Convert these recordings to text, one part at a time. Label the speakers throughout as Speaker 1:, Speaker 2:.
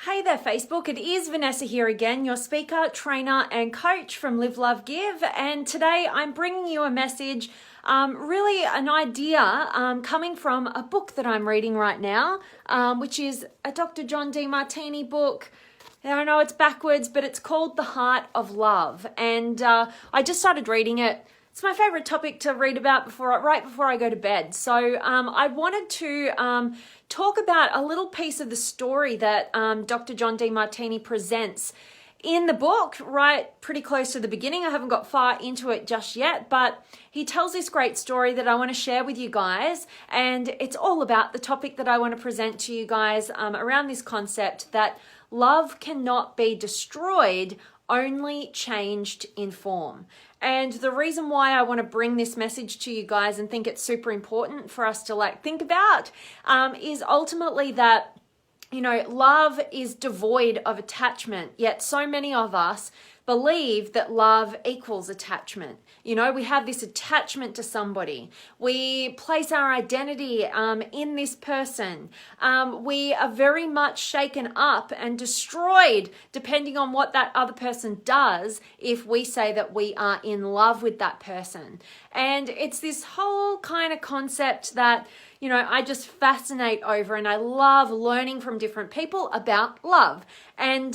Speaker 1: Hey there, Facebook. It is Vanessa here again, your speaker, trainer, and coach from Live, Love, Give. And today I'm bringing you a message, really an idea coming from a book that I'm reading right now, which is a Dr. John Demartini book. I know it's backwards, but it's called The Heart of Love. And I just started reading it. It's my favorite topic to read about right before I go to bed. So I wanted to talk about a little piece of the story that Dr. John Demartini presents in the book, right pretty close to the beginning. I haven't got far into it just yet, but he tells this great story that I want to share with you guys. And it's all about the topic that I want to present to you guys around this concept that love cannot be destroyed, only changed in form. And the reason why I want to bring this message to you guys and think it's super important for us to think about is ultimately that, love is devoid of attachment, yet so many of us believe that love equals attachment. We have this attachment to somebody. We place our identity in this person. We are very much shaken up and destroyed depending on what that other person does if we say that we are in love with that person. And it's this whole kind of concept that I just fascinate over, and I love learning from different people about love. And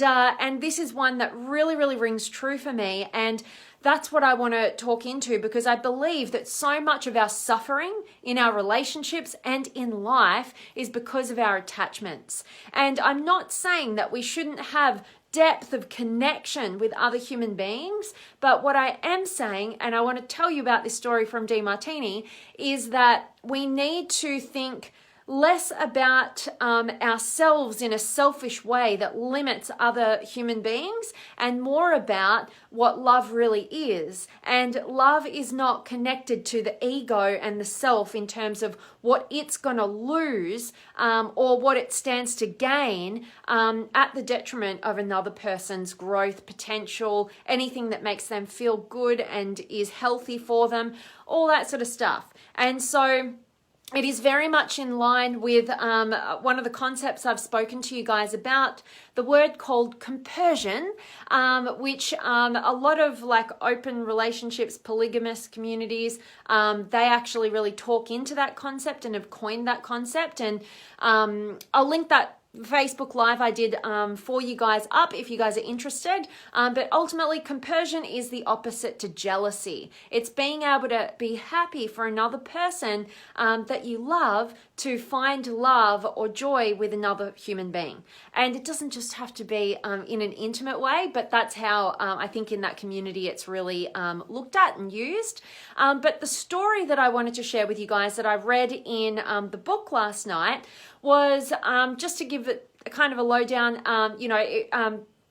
Speaker 1: this is one that really, really rings true for me. And that's what I want to talk into, because I believe that so much of our suffering in our relationships and in life is because of our attachments. And I'm not saying that we shouldn't have depth of connection with other human beings, but what I am saying, and I want to tell you about this story from Demartini, is that we need to think less about ourselves in a selfish way that limits other human beings, and more about what love really is. And love is not connected to the ego and the self in terms of what it's going to lose or what it stands to gain at the detriment of another person's growth potential, anything that makes them feel good and is healthy for them, all that sort of stuff. And so it is very much in line with one of the concepts I've spoken to you guys about, the word called compersion, which a lot of open relationships, polygamous communities, they actually really talk into that concept and have coined that concept. And I'll link that Facebook Live I did for you guys up if you guys are interested. But ultimately, compersion is the opposite to jealousy. It's being able to be happy for another person that you love to find love or joy with another human being. And it doesn't just have to be in an intimate way, but that's how I think in that community it's really looked at and used. But the story that I wanted to share with you guys that I read in the book last night was just to give it a kind of a lowdown.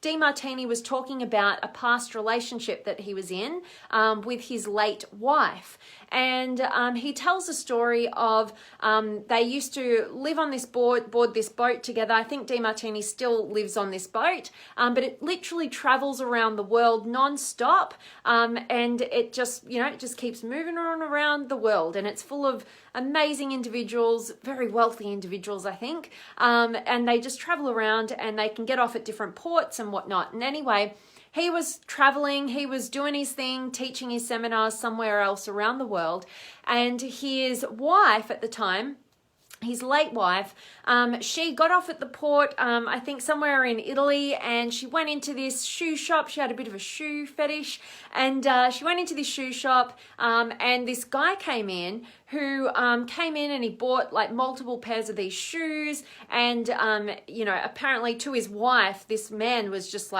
Speaker 1: Demartini was talking about a past relationship that he was in with his late wife. And he tells a story of they used to live on this board this boat together. I think Demartini still lives on this boat, but it literally travels around the world non-stop. And it just keeps moving on around the world. And it's full of amazing individuals, very wealthy individuals, I think. And they just travel around and they can get off at different ports and whatnot. And anyway, he was traveling, he was doing his thing, teaching his seminars somewhere else around the world. And his wife at the time, his late wife, she got off at the port, I think somewhere in Italy, and she went into this shoe shop. She had a bit of a shoe fetish, and she went into this shoe shop, and this guy came in who came in and he bought multiple pairs of these shoes. And, apparently to his wife, this man was just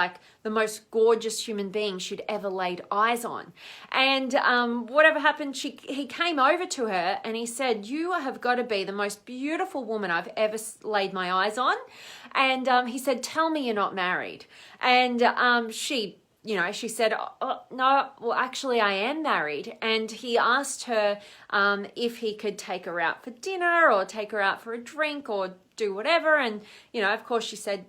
Speaker 1: the most gorgeous human being she'd ever laid eyes on. And whatever happened, he came over to her and he said, "You have got to be the most beautiful woman I've ever laid my eyes on." And he said, "Tell me you're not married." And she said, "Oh, no, well, actually I am married." And he asked her if he could take her out for dinner or take her out for a drink or do whatever. And, of course she said,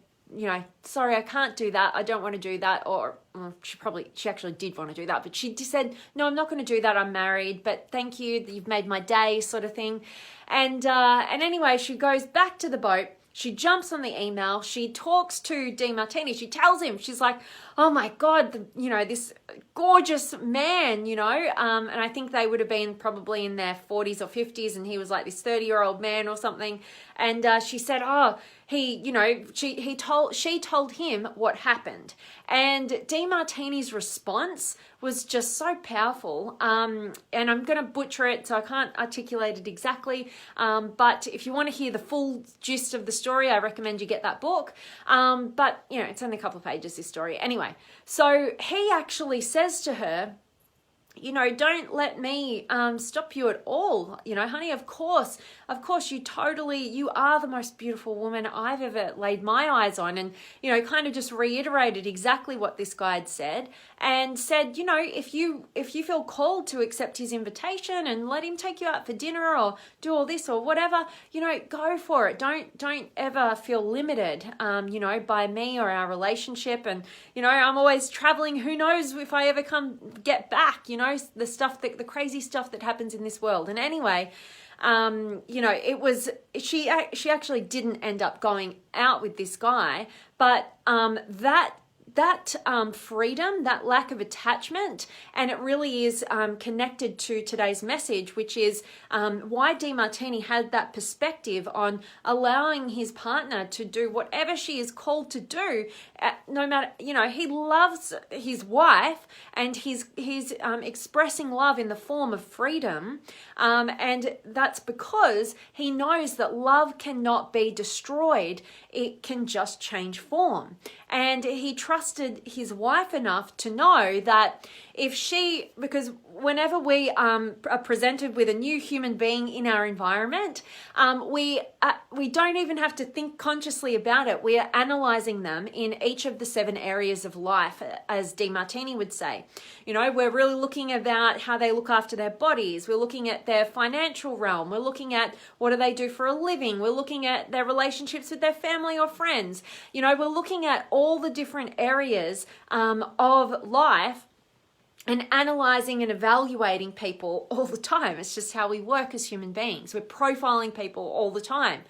Speaker 1: "Sorry, I can't do that. I don't want to do that." Or she actually did want to do that, but she just said, "No, I'm not going to do that. I'm married, but thank you. You've made my day," sort of thing. And anyway, she goes back to the boat. she jumps on the email, she talks to Demartini, she tells him, she's like, oh my God, this gorgeous man, and I think they would have been probably in their 40s or 50s, and he was like this 30-year-old man or something. And she said, oh, she told him what happened. And Demartini's response was just so powerful. And I'm going to butcher it, so I can't articulate it exactly. But if you want to hear the full gist of the story, I recommend you get that book. But, it's only a couple of pages, this story. Anyway, so he actually says to her, don't let me stop you at all. Honey, of course, you are the most beautiful woman I've ever laid my eyes on. And, kind of just reiterated exactly what this guy had said, and said, if you feel called to accept his invitation and let him take you out for dinner or do all this or whatever, go for it. Don't ever feel limited, by me or our relationship. And, I'm always traveling. Who knows if I ever get back, the crazy stuff that happens in this world. And anyway, she actually didn't end up going out with this guy, but that freedom, that lack of attachment, and it really is connected to today's message, which is why Demartini had that perspective on allowing his partner to do whatever she is called to do. No matter, he loves his wife, and he's expressing love in the form of freedom, and that's because he knows that love cannot be destroyed. It can just change form. And he trusted his wife enough to know that because whenever we are presented with a new human being in our environment, we don't even have to think consciously about it. We are analyzing them in each of the 7 areas of life, as Demartini would say. We're really looking about how they look after their bodies. We're looking at their financial realm. We're looking at what do they do for a living. We're looking at their relationships with their family or friends. We're looking at all the different areas of life, and analyzing and evaluating people all the time. It's just how we work as human beings. We're profiling people all the time.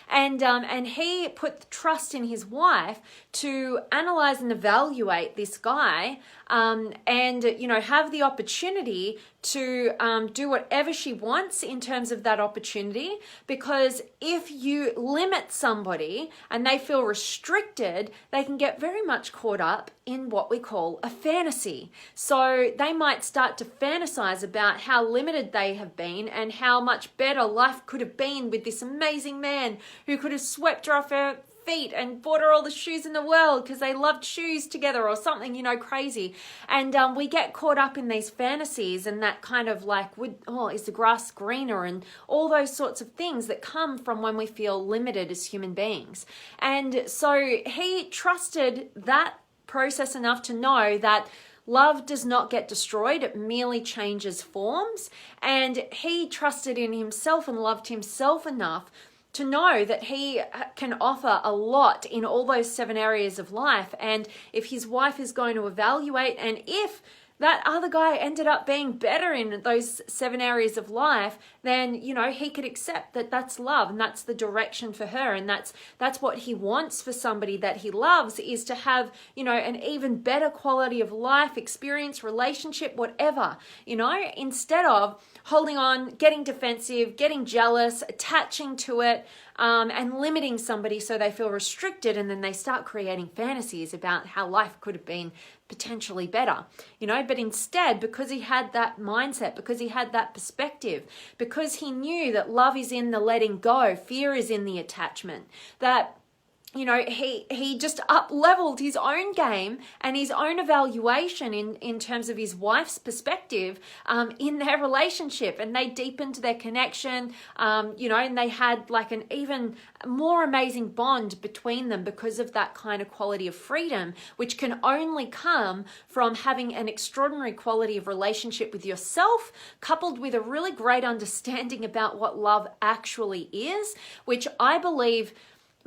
Speaker 1: And he put trust in his wife to analyze and evaluate this guy, and have the opportunity to do whatever she wants in terms of that opportunity. Because if you limit somebody and they feel restricted, they can get very much caught up in what we call a fantasy. So they might start to fantasize about how limited they have been and how much better life could have been with this amazing man who could have swept her off her feet and bought her all the shoes in the world because they loved shoes together or something, crazy. And we get caught up in these fantasies and that kind of like, is the grass greener, and all those sorts of things that come from when we feel limited as human beings. And so he trusted that process enough to know that love does not get destroyed, it merely changes forms. And he trusted in himself and loved himself enough to know that he can offer a lot in all those 7 areas of life. And if his wife is going to evaluate, and if that other guy ended up being better in those 7 areas of life, then, he could accept that that's love and that's the direction for her. And that's what he wants for somebody that he loves, is to have, an even better quality of life, experience, relationship, whatever, instead of holding on, getting defensive, getting jealous, attaching to it, and limiting somebody so they feel restricted, and then they start creating fantasies about how life could have been potentially better, but instead, because he had that mindset, because he had that perspective, because he knew that love is in the letting go, fear is in the attachment, that he just up-leveled his own game and his own evaluation in terms of his wife's perspective in their relationship, and they deepened their connection, and they had like an even more amazing bond between them because of that kind of quality of freedom, which can only come from having an extraordinary quality of relationship with yourself, coupled with a really great understanding about what love actually is, which I believe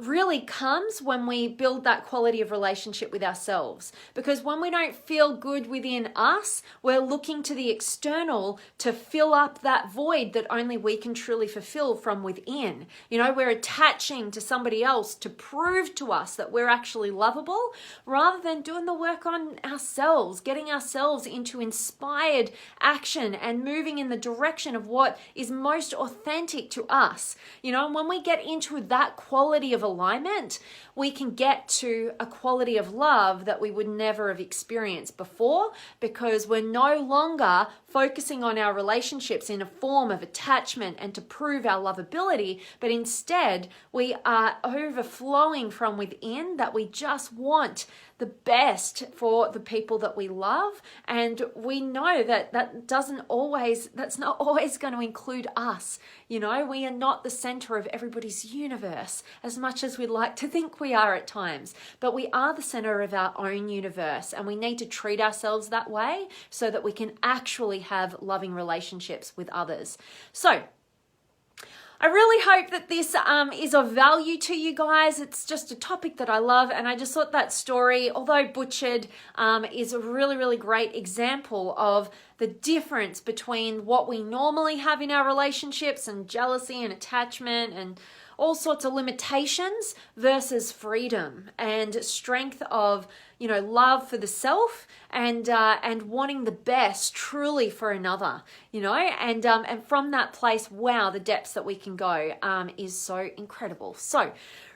Speaker 1: really comes when we build that quality of relationship with ourselves. Because when we don't feel good within us, we're looking to the external to fill up that void that only we can truly fulfill from within. We're attaching to somebody else to prove to us that we're actually lovable, rather than doing the work on ourselves, getting ourselves into inspired action and moving in the direction of what is most authentic to us. And when we get into that quality of alignment, we can get to a quality of love that we would never have experienced before, because we're no longer focusing on our relationships in a form of attachment and to prove our lovability, but instead we are overflowing from within, that we just want the best for the people that we love. And we know that that's not always going to include us. We are not the center of everybody's universe, as much as we'd like to think we are at times, but we are the center of our own universe, and we need to treat ourselves that way so that we can actually have loving relationships with others. So I really hope that this is of value to you guys. It's just a topic that I love, and I just thought that story, although butchered, is a really, really great example of the difference between what we normally have in our relationships and jealousy and attachment and all sorts of limitations versus freedom and strength of, love for the self and wanting the best truly for another, and from that place, wow, the depths that we can go is so incredible. So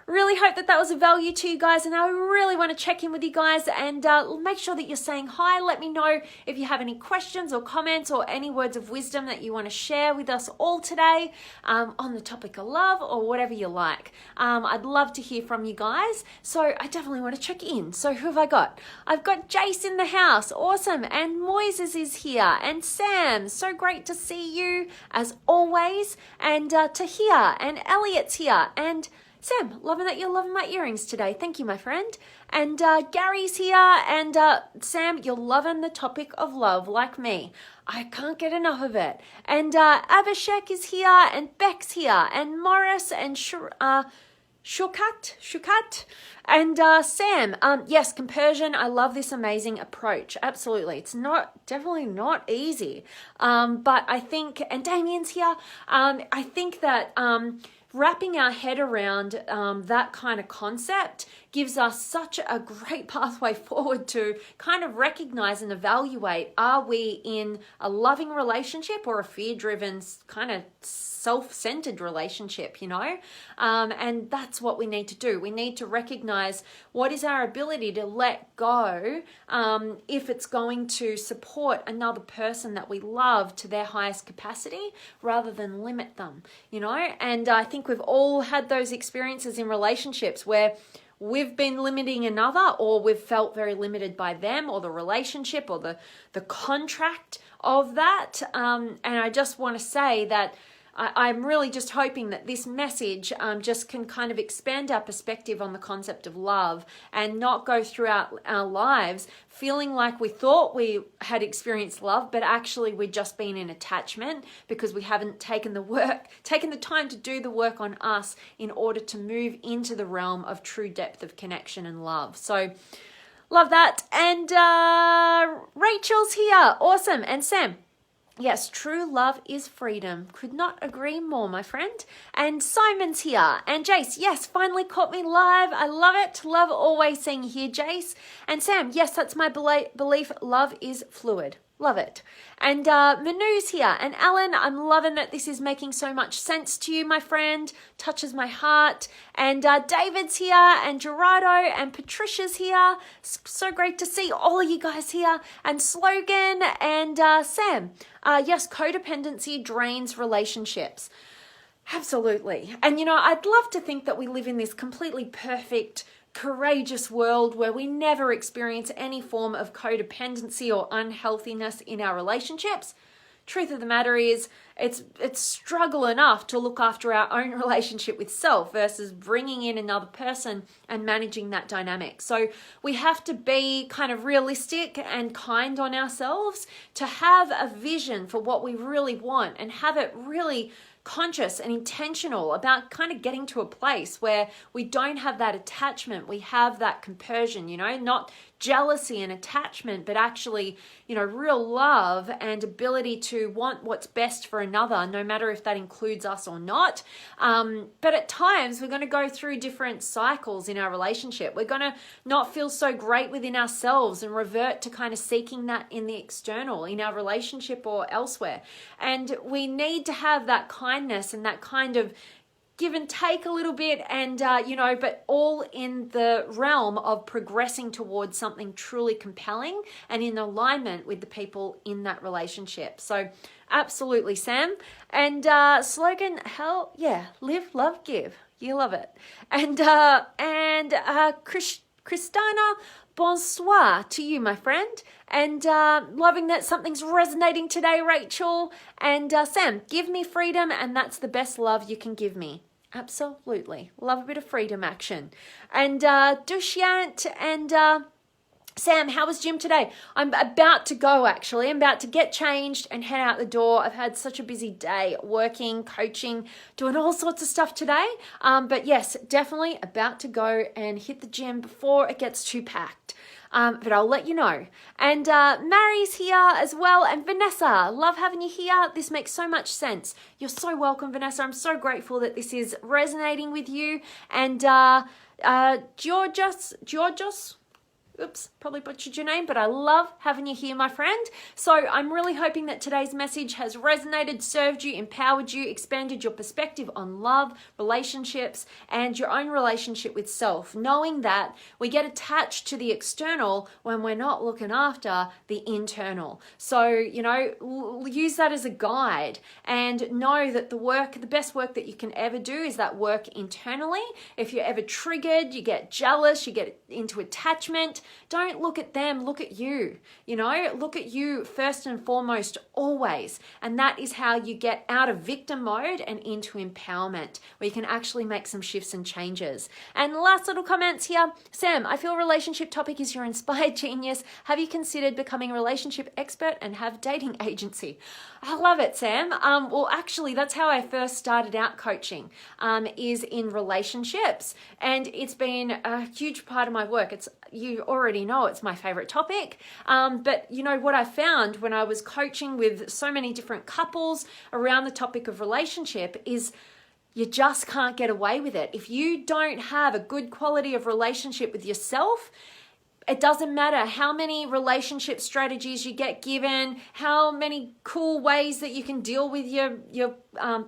Speaker 1: really hope that was of value to you guys, and I really want to check in with you guys and make sure that you're saying hi. Let me know if you have any questions or comments or any words of wisdom that you want to share with us all today on the topic of love or whatever you like. I'd love to hear from you guys, so I definitely want to check in. So who have I got? I've got Jace in the house, awesome, and Moises is here, and Sam, so great to see you as always, and Tahia and Elliot's here, and Sam, loving that you're loving my earrings today. Thank you, my friend. And Gary's here. And Sam, you're loving the topic of love like me. I can't get enough of it. And Abhishek is here. And Beck's here. And Morris and Shukat. And Sam, yes, compersion. I love this amazing approach. Absolutely. It's definitely not easy. But I think, and Damien's here. I think that wrapping our head around that kind of concept gives us such a great pathway forward to kind of recognize and evaluate, are we in a loving relationship or a fear-driven kind of self-centered relationship, and that's what we need to do. We need to recognize what is our ability to let go if it's going to support another person that we love to their highest capacity rather than limit them, and I think we've all had those experiences in relationships where we've been limiting another, or we've felt very limited by them or the relationship or the contract of that, and I just want to say that I'm really just hoping that this message just can kind of expand our perspective on the concept of love and not go throughout our lives feeling like we thought we had experienced love, but actually we've just been in attachment because we haven't taken the time to do the work on us in order to move into the realm of true depth of connection and love. So love that. And Rachel's here. Awesome. And Sam, yes, true love is freedom. Could not agree more, my friend. And Simon's here. And Jace, yes, finally caught me live. I love it. Love always seeing you here, Jace. And Sam, yes, that's my belief. Love is fluid. Love it. And Manu's here. And Alan, I'm loving that this is making so much sense to you, my friend. Touches my heart. And David's here. And Gerardo and Patricia's here. So great to see all of you guys here. And Slogan and Sam. Yes, codependency drains relationships. Absolutely. And, I'd love to think that we live in this completely perfect, courageous world where we never experience any form of codependency or unhealthiness in our relationships. Truth of the matter is, it's struggle enough to look after our own relationship with self versus bringing in another person and managing that dynamic. So we have to be kind of realistic and kind on ourselves to have a vision for what we really want and have it really conscious and intentional about kind of getting to a place where we don't have that attachment, we have that compersion, not jealousy and attachment, but actually, real love and ability to want what's best for another, no matter if that includes us or not. But at times we're going to go through different cycles in our relationship. We're going to not feel so great within ourselves and revert to kind of seeking that in the external, in our relationship or elsewhere. And we need to have that kindness and that kind of give and take a little bit, and but all in the realm of progressing towards something truly compelling and in alignment with the people in that relationship. So absolutely, Sam. And slogan, hell yeah, live, love, give. You love it. And Christina, bonsoir to you, my friend. And loving that something's resonating today, Rachel. And Sam, give me freedom, and that's the best love you can give me. Absolutely. Love a bit of freedom action. And Dushyant and Sam, how was gym today? I'm about to go, actually. I'm about to get changed and head out the door. I've had such a busy day working, coaching, doing all sorts of stuff today. But yes, definitely about to go and hit the gym before it gets too packed. But I'll let you know. And Mary's here as well. And Vanessa, love having you here. This makes so much sense. You're so welcome, Vanessa. I'm so grateful that this is resonating with you. And Georgios, oops, probably butchered your name, but I love having you here, my friend. So I'm really hoping that today's message has resonated, served you, empowered you, expanded your perspective on love, relationships, and your own relationship with self, knowing that we get attached to the external when we're not looking after the internal. So, use that as a guide and know that the best work that you can ever do is that work internally. If you're ever triggered, you get jealous, you get into attachment, don't look at them, look at you. Look at you first and foremost always. And that is how you get out of victim mode and into empowerment, where you can actually make some shifts and changes. And last little comments here. Sam, I feel relationship topic is your inspired genius. Have you considered becoming a relationship expert and have dating agency? I love it, Sam. Well, actually, that's how I first started out coaching, is in relationships. And it's been a huge part of my work. You already know it's my favorite topic. But what I found when I was coaching with so many different couples around the topic of relationship is you just can't get away with it. If you don't have a good quality of relationship with yourself, it doesn't matter how many relationship strategies you get given, how many cool ways that you can deal with your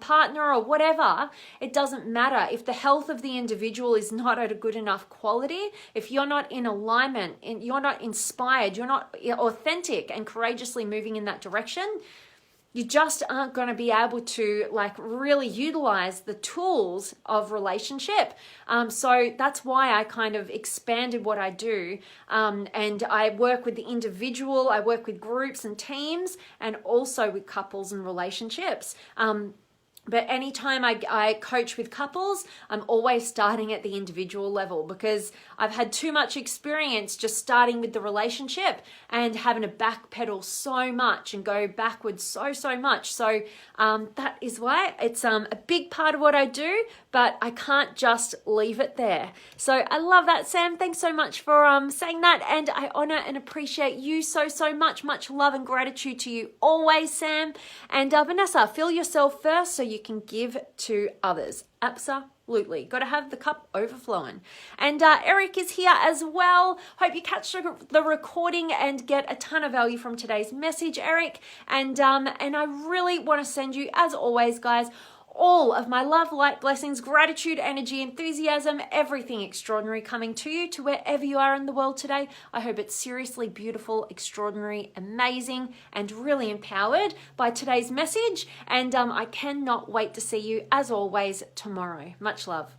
Speaker 1: partner or whatever. It doesn't matter if the health of the individual is not at a good enough quality. If you're not in alignment, and you're not inspired, you're not authentic and courageously moving in that direction, you just aren't going to be able to really utilize the tools of relationship. So that's why I kind of expanded what I do. And I work with the individual, I work with groups and teams, and also with couples and relationships. But anytime I coach with couples, I'm always starting at the individual level, because I've had too much experience just starting with the relationship and having to backpedal so much and go backwards so much. So that is why it's a big part of what I do, but I can't just leave it there. So I love that, Sam. Thanks so much for saying that. And I honor and appreciate you so much. Much love and gratitude to you always, Sam. And Vanessa, fill yourself first so you can give to others. Absolutely. Got to have the cup overflowing. And Eric is here as well. Hope you catch the recording and get a ton of value from today's message, Eric. And I really want to send you, as always, guys, all of my love, light, blessings, gratitude, energy, enthusiasm, everything extraordinary coming to you, to wherever you are in the world today. I hope it's seriously beautiful, extraordinary, amazing, and really empowered by today's message. And I cannot wait to see you, as always, tomorrow. Much love.